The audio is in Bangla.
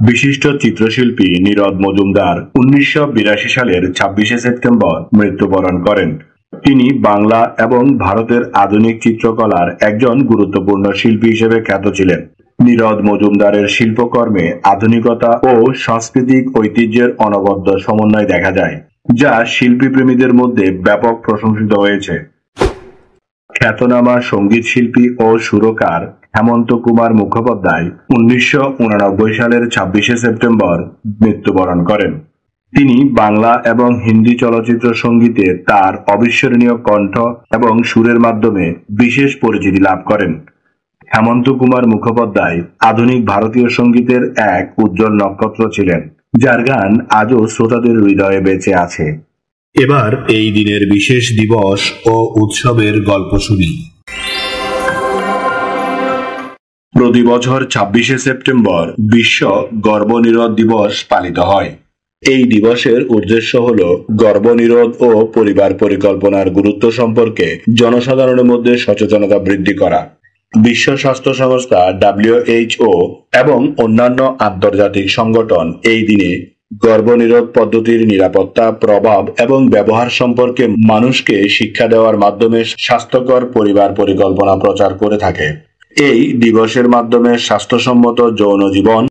বিশিষ্ট চিত্রশিল্পী নীরদ মজুমদার 1982 সালের 26শে সেপ্টেম্বর মৃত্যুবরণ করেন। তিনি বাংলা এবং ভারতের আধুনিক চিত্রকলার একজন গুরুত্বপূর্ণ শিল্পী হিসেবে খ্যাত ছিলেন। নীরদ মজুমদারের শিল্পকর্মে আধুনিকতা ও সাংস্কৃতিক ঐতিহ্যের অনবদ্য সমন্বয় দেখা যায়, যা শিল্পী প্রেমীদের মধ্যে ব্যাপক প্রশংসিত হয়েছে। খ্যাতনামা সঙ্গীত শিল্পী ও সুরকার হেমন্ত কুমার মুখোপাধ্যায় 1989 সালের 26শে সেপ্টেম্বর মৃত্যুবরণ করেন। তিনি বাংলা এবং হিন্দি চলচ্চিত্র সঙ্গীতে তার অবিস্মরণীয় কণ্ঠ এবং সুরের মাধ্যমে বিশেষ পরিচিতি লাভ করেন। হেমন্ত কুমার মুখোপাধ্যায় আধুনিক ভারতীয় সঙ্গীতের এক উজ্জ্বল নক্ষত্র ছিলেন, যার গান আজও শ্রোতাদের হৃদয়ে বেঁচে আছে। এবার এই দিনের বিশেষ দিবস ও উৎসবের গল্প শুনি। প্রতি বছর 26শে সেপ্টেম্বর বিশ্ব গর্ভনিরোধ দিবস পালিত হয়। এই দিবসের উদ্দেশ্য হল গর্ভনিরোধ ও পরিবার পরিকল্পনার গুরুত্ব সম্পর্কে জনসাধারণের মধ্যে সচেতনতা বৃদ্ধি করা। বিশ্ব স্বাস্থ্য সংস্থা WHO এবং অন্যান্য আন্তর্জাতিক সংগঠন এই দিনে গর্ভনিরোধ পদ্ধতির নিরাপত্তা, প্রভাব এবং ব্যবহার সম্পর্কে মানুষকে শিক্ষা দেওয়ার মাধ্যমে স্বাস্থ্যকর পরিবার পরিকল্পনা প্রচার করে থাকে। এই দিবসের মাধ্যমে স্বাস্থ্যসম্মত যৌন জীবন